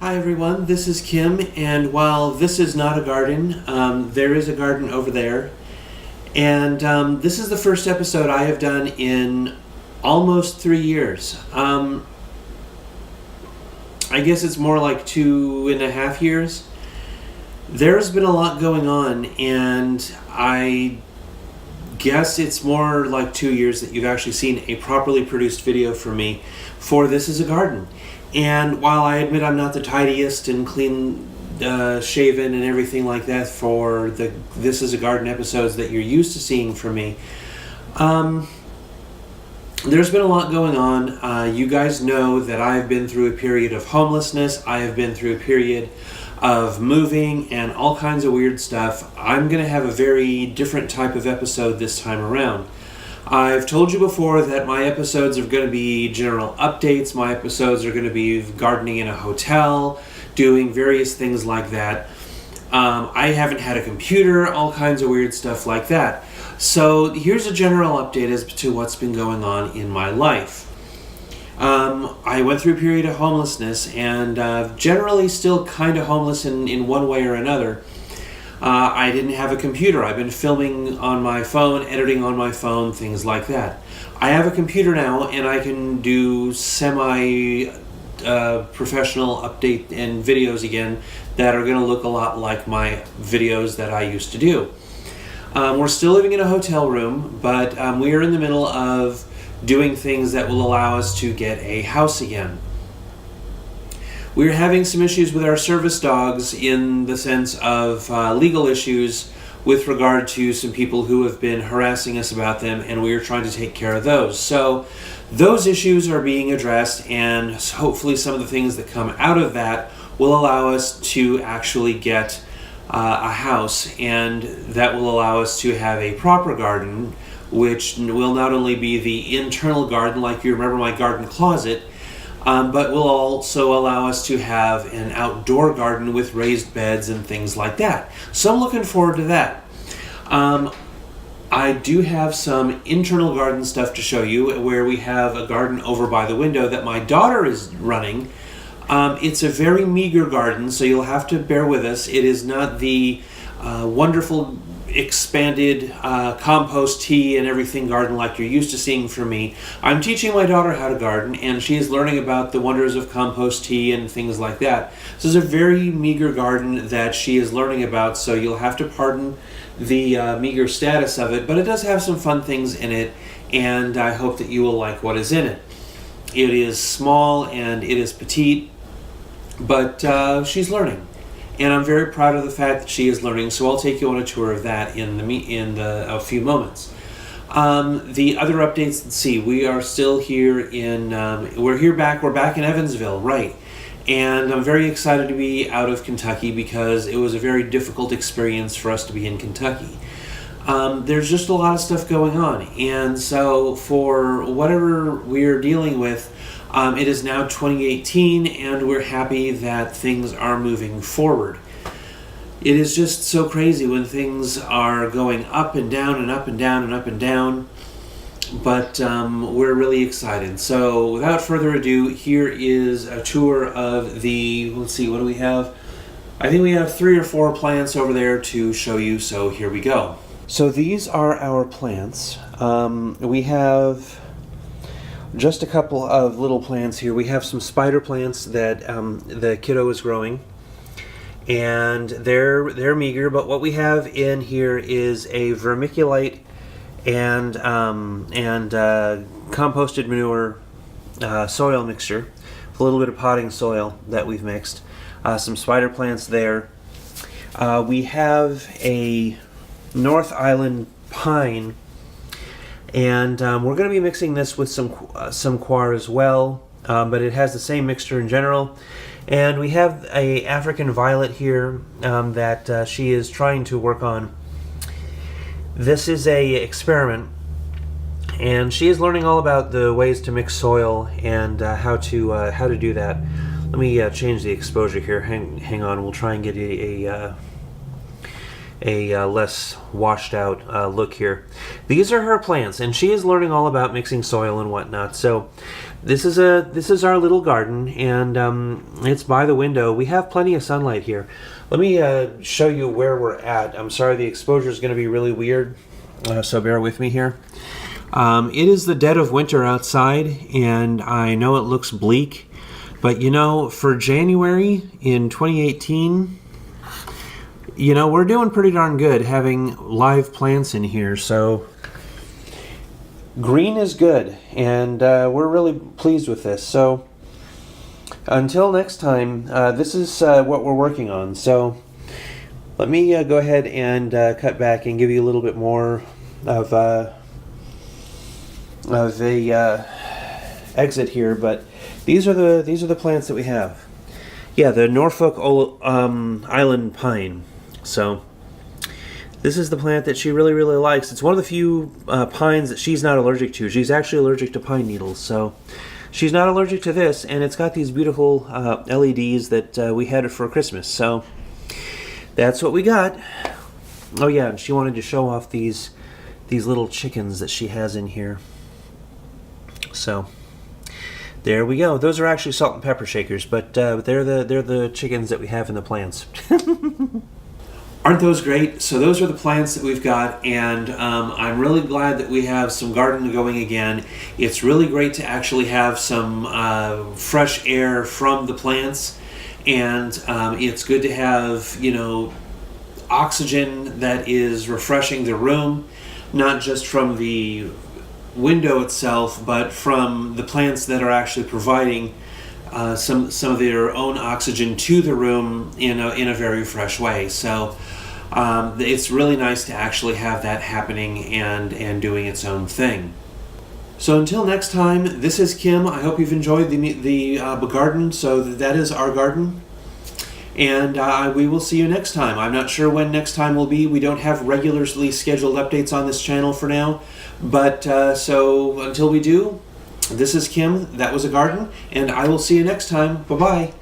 Hi everyone, this is Kim, and while this is not a garden, there is a garden over there. And this is the first episode I have done in almost 3 years. I guess it's more like 2.5 years. There's been a lot going on, and I guess it's more like 2 years that you've actually seen a properly produced video from me for This is a Garden. And while I admit I'm not the tidiest and clean shaven and everything like that for the This is a Garden episodes that you're used to seeing from me, there's been a lot going on. You guys know that I've been through a period of homelessness. I have been through a period of moving and all kinds of weird stuff. I'm going to have a very different type of episode this time around. I've told you before that my episodes are going to be general updates. My episodes are going to be gardening in a hotel, doing various things like that. I haven't had a computer, all kinds of weird stuff like that. So here's a general update as to what's been going on in my life. I went through a period of homelessness and generally still kind of homeless in one way or another. I didn't have a computer. I've been filming on my phone, editing on my phone, things like that. I have a computer now, and I can do semi-professional update and videos again that are going to look a lot like my videos that I used to do. We're still living in a hotel room, but we are in the middle of doing things that will allow us to get a house again. We're having some issues with our service dogs in the sense of legal issues with regard to some people who have been harassing us about them, and we are trying to take care of those. So those issues are being addressed, and hopefully some of the things that come out of that will allow us to actually get a house, and that will allow us to have a proper garden, which will not only be the internal garden, like you remember my garden closet, but will also allow us to have an outdoor garden with raised beds and things like that. So I'm looking forward to that. I do have some internal garden stuff to show you, where we have a garden over by the window that my daughter is running. It's a very meager garden, so you'll have to bear with us. It is not the wonderful expanded compost tea and everything garden like you're used to seeing from me. I'm teaching my daughter how to garden, and she is learning about the wonders of compost tea and things like that. So it's a very meager garden that she is learning about, so you'll have to pardon the meager status of it, but it does have some fun things in it, and I hope that you will like what is in it. It is small and it is petite, but she's learning. And I'm very proud of the fact that she is learning, so I'll take you on a tour of that in a few moments. The other updates, let's see, we are still here we're back in Evansville, right. And I'm very excited to be out of Kentucky because it was a very difficult experience for us to be in Kentucky. There's just a lot of stuff going on, and so for whatever we're dealing with, it is now 2018, and we're happy that things are moving forward. It is just so crazy when things are going up and down and up and down and up and down, but we're really excited. So without further ado, here is a tour of let's see, what do we have? I think we have 3 or 4 plants over there to show you, so here we go. So these are our plants. We have just a couple of little plants here. We have some spider plants that the kiddo is growing, and they're meager. But what we have in here is a vermiculite and composted manure soil mixture with a little bit of potting soil that we've mixed. Some spider plants there. We have a North Island pine. And we're going to be mixing this with some coir as well, but it has the same mixture in general. And we have a African violet here that she is trying to work on. This is a experiment, and she is learning all about the ways to mix soil and how to do that. Let me change the exposure here. Hang on, we'll try and get a a less washed out look here. These are her plants, and she is learning all about mixing soil and whatnot. So this is our little garden, and it's by the window. We have plenty of sunlight here. Let me show you where we're at. I'm sorry the exposure is going to be really weird, so bear with me here. It is the dead of winter outside, and I know it looks bleak, but you know, for January in 2018, you know, we're doing pretty darn good having live plants in here. So green is good, and we're really pleased with this. So until next time, this is what we're working on. So let me go ahead and cut back and give you a little bit more of a exit here. But these are the plants that we have. Yeah, the Norfolk Island pine. So this is the plant that she really, really likes. It's one of the few pines that she's not allergic to. She's actually allergic to pine needles, so she's not allergic to this, and it's got these beautiful LEDs that we had for Christmas. So that's what we got. Oh yeah, and she wanted to show off these little chickens that she has in here. So there we go. Those are actually salt and pepper shakers, but they're the chickens that we have in the plants. Aren't those great? So those are the plants that we've got, and I'm really glad that we have some garden going again. It's really great to actually have some fresh air from the plants, and it's good to have, you know, oxygen that is refreshing the room, not just from the window itself, but from the plants that are actually providing some of their own oxygen to the room in a very fresh way. So it's really nice to actually have that happening and doing its own thing. So until next time, this is Kim. I hope you've enjoyed the garden. So that is our garden, and we will see you next time. I'm not sure when next time will be. We don't have regularly scheduled updates on this channel for now, but so until we do, this is Kim. That was a garden, and I will see you next time. Bye-bye.